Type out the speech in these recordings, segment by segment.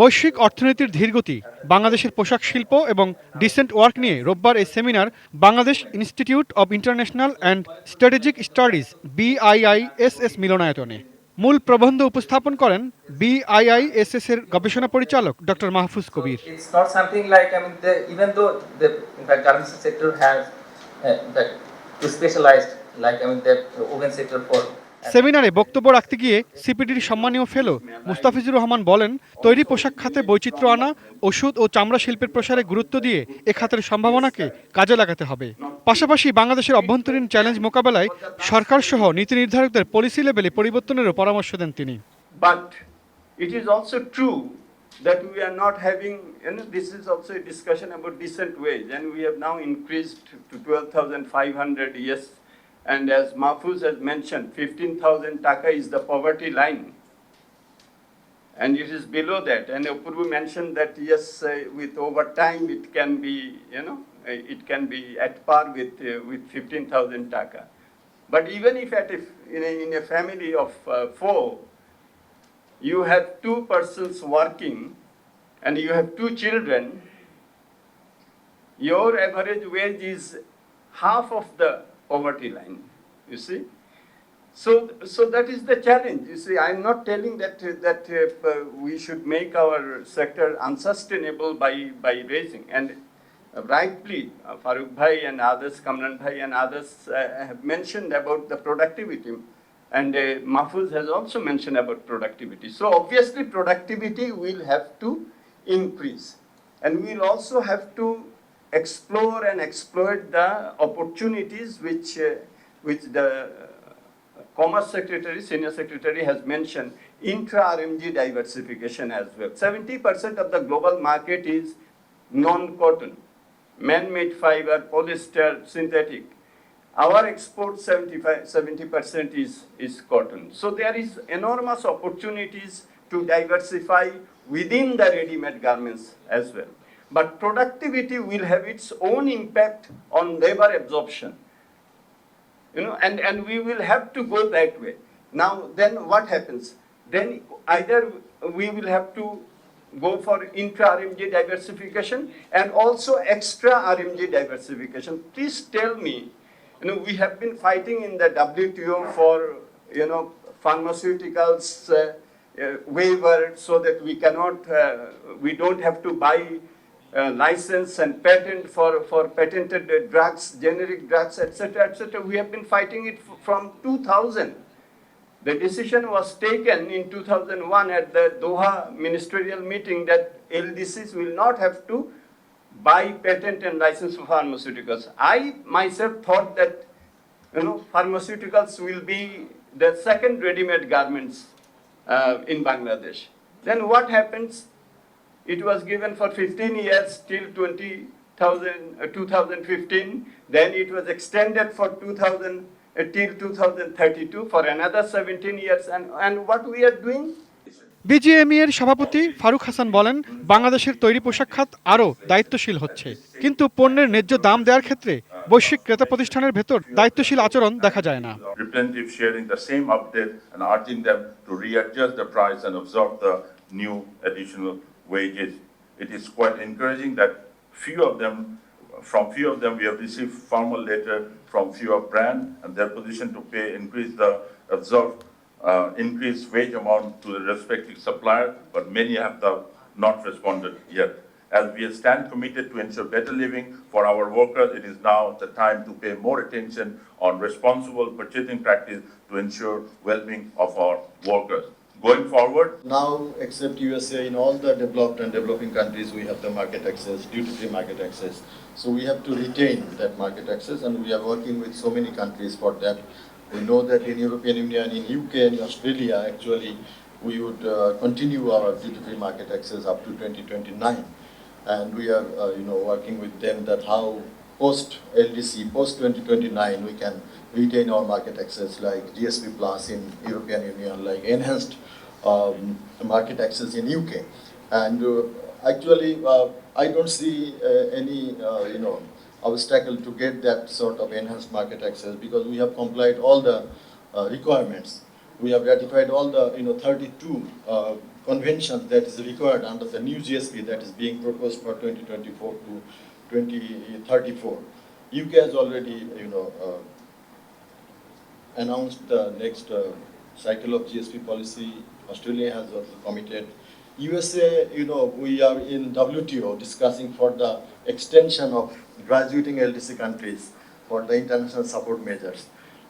বৈশ্বিক অর্থনীতির ধীরগতি, বাংলাদেশের পোশাক শিল্প এবং ডিসেন্ট ওয়ার্ক নিয়ে রোববার এই seminar Bangladesh institute of international and strategic studies BIISS মিলনায়তনে। মূল প্রবন্ধ উপস্থাপন করেন BIISS এর গবেষণা পরিচালক ডক্টর মাহফুজ কবির। সেমিনারে বক্তব্য রাখতে গিয়ে সিপিডির সম্মানীয় ফেলো মুস্তাফিজুর রহমান বলেন, তৈরি পোশাক খাতে বৈচিত্র্য আনা, ওষুধ ও চামড়া শিল্পের প্রসারে গুরুত্ব দিয়ে এ খাতের সম্ভাবনাকে কাজে লাগাতে হবে। পাশাপাশি বাংলাদেশের অভ্যন্তরীণ চ্যালেঞ্জ মোকাবেলায় সরকার সহ নীতি নির্ধারকদের পলিসি লেভেলে পরিবর্তনেরও পরামর্শ দেন তিনি। But it is also true that we are not having, this is also a discussion about decent wage, and we have now increased to 12,500, yes. And as Mahfouz has mentioned, 15,000 taka is the poverty line. And it is below that. And Apurvu mentioned that, yes, with overtime, it can be, it can be at par with 15,000 taka. But even if in a family of 4, you have 2 persons working and you have 2 children, your average wage is half of the poverty line, you see. So that is the challenge. You see, I'm not telling that we should make our sector unsustainable by raising. And rightly, Farooq Bhai and others, Kamran Bhai and others have mentioned about the productivity. And Mahfouz has also mentioned about productivity. So obviously productivity will have to increase. And we'll also have to explore and exploit the opportunities which the Commerce Secretary, Senior Secretary has mentioned, intra-RMG diversification as well. 70% of the global market is non-cotton, man-made fiber, polyester, synthetic. Our export 70% is cotton. So there is enormous opportunities to diversify within the ready-made garments as well. But productivity will have its own impact on labor absorption. And we will have to go that way. Now, then what happens? Then either we will have to go for intra-RMG diversification and also extra RMG diversification. Please tell me, we have been fighting in the WTO for, pharmaceuticals waiver so that we don't have to buy license and patent for patented drugs, generic drugs, etc., etc. We have been fighting it from 2000. The decision was taken in 2001 at the Doha ministerial meeting that LDCs will not have to buy patent and license for pharmaceuticals. I myself thought that pharmaceuticals will be the second ready-made garments in Bangladesh. Then what happens? It was given for 15 years till 2015. Then it was extended for till 2032 for another 17 years. And what we are doing? BGMEA এর সভাপতি ফারুক হাসান বলেন, বাংলাদেশের তৈরি পোশাক খাত আরও দায়িত্বশীল হচ্ছে, কিন্তু পণ্যের ন্যায্য দাম দেওয়ার ক্ষেত্রে বৈশ্বিক ক্রেতা প্রতিষ্ঠানের ভেতর দায়িত্বশীল আচরণ দেখা যায় না। Representative sharing the same update and urging them to readjust the price and absorb the new additional wages. It is quite encouraging that from few of them we have received formal letter from few of brand and their position to pay increased wage amount to the respective supplier, but many have not responded yet. As we stand committed to ensure better living for our workers, it is now the time to pay more attention on responsible purchasing practice to ensure well-being of our workers. Going forward, now, except USA, in all the developed and developing countries, we have the market access, duty-free market access. So we have to retain that market access, and we are working with so many countries for that. We know that in European Union, in UK and in Australia, actually, we would continue our duty-free market access up to 2029. And we are, working with them that how post-LDC, post-2029, we can retain our market access like GSP Plus in European Union, like enhanced market access in UK. And actually, I don't see any, obstacle to get that sort of enhanced market access because we have complied all the requirements. We have ratified all the 32 conventions that is required under the new GSP that is being proposed for 2024 to 2034. UK has already announced the next cycle of GSP policy. Australia has also committed. USA, we are in WTO discussing for the extension of graduating LDC countries for the international support measures.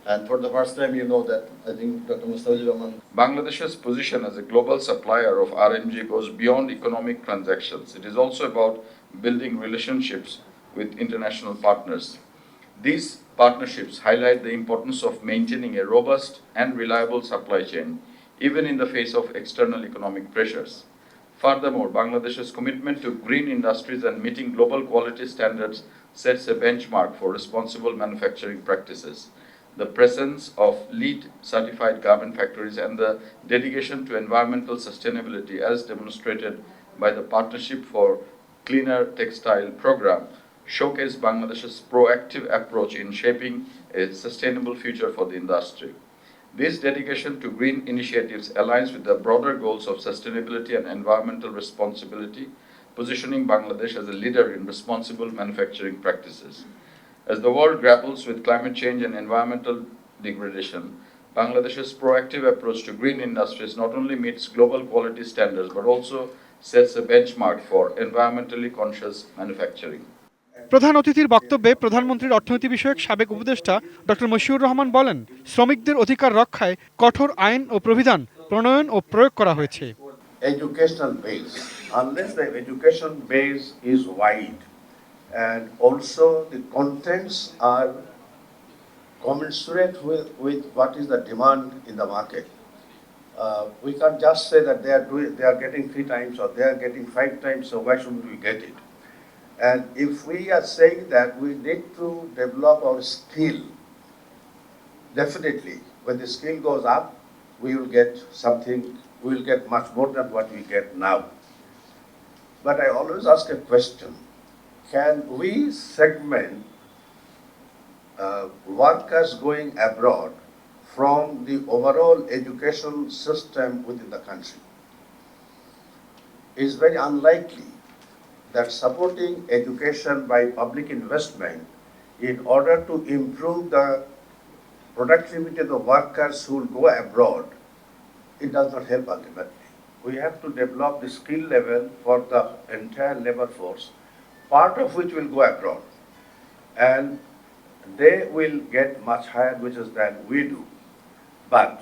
And for the first time, that I think Dr. Mustafizur Rahman. Bangladesh's position as a global supplier of RMG goes beyond economic transactions. It is also about building relationships with international partners. These partnerships highlight the importance of maintaining a robust and reliable supply chain, even in the face of external economic pressures. Furthermore, Bangladesh's commitment to green industries and meeting global quality standards sets a benchmark for responsible manufacturing practices. The presence of LEED certified garment factories and the dedication to environmental sustainability as demonstrated by the Partnership for Cleaner Textile program showcase Bangladesh's proactive approach in shaping a sustainable future for the industry. This dedication to green initiatives aligns with the broader goals of sustainability and environmental responsibility, positioning Bangladesh as a leader in responsible manufacturing practices. As the world grapples with climate change and environmental degradation, Bangladesh's proactive approach to green industries not only meets global quality standards but also sets a benchmark for environmentally conscious manufacturing. প্রধান অতিথির বক্তব্যে প্রধানমন্ত্রীর অর্থনীতি বিষয়ক সাবেক উপদেষ্টা doctor Moshiur Rahman বলেন, শ্রমিকদের অধিকার রক্ষায় কঠোর আইন ও প্রবিধান প্রণয়ন ও প্রয়োগ করা হয়েছে। Educational base, unless the education base is wide and also the contents are commensurate with what is the demand in the market, we can't just say that they are getting 3 times or they are getting 5 times, so why shouldn't we get it? And if we are saying that we need to develop our skill, definitely when the skill goes up, we will get something, we will get much more than what we get now. But I always ask a question, can we segment workers going abroad from the overall education system within the country? It's very unlikely that supporting education by public investment in order to improve the productivity of the workers who will go abroad, it does not help ultimately. We have to develop the skill level for the entire labor force, part of which will go abroad. And they will get much higher wages than we do. But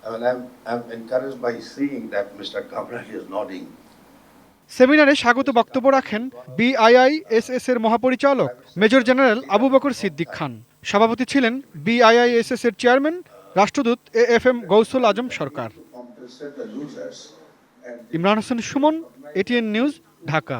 I'm encouraged by seeing that Mr. Kamran is nodding. সেমিনারে স্বাগত বক্তব্য রাখেন BIISS এর মহাপরিচালক major general Abu Bakar Siddique Khan. সভাপতি ছিলেন BIISS এর chairman রাষ্ট্রদূত AFM Gausul Azam Sarkar. Imran Hossain Suman, ATN news, Dhaka.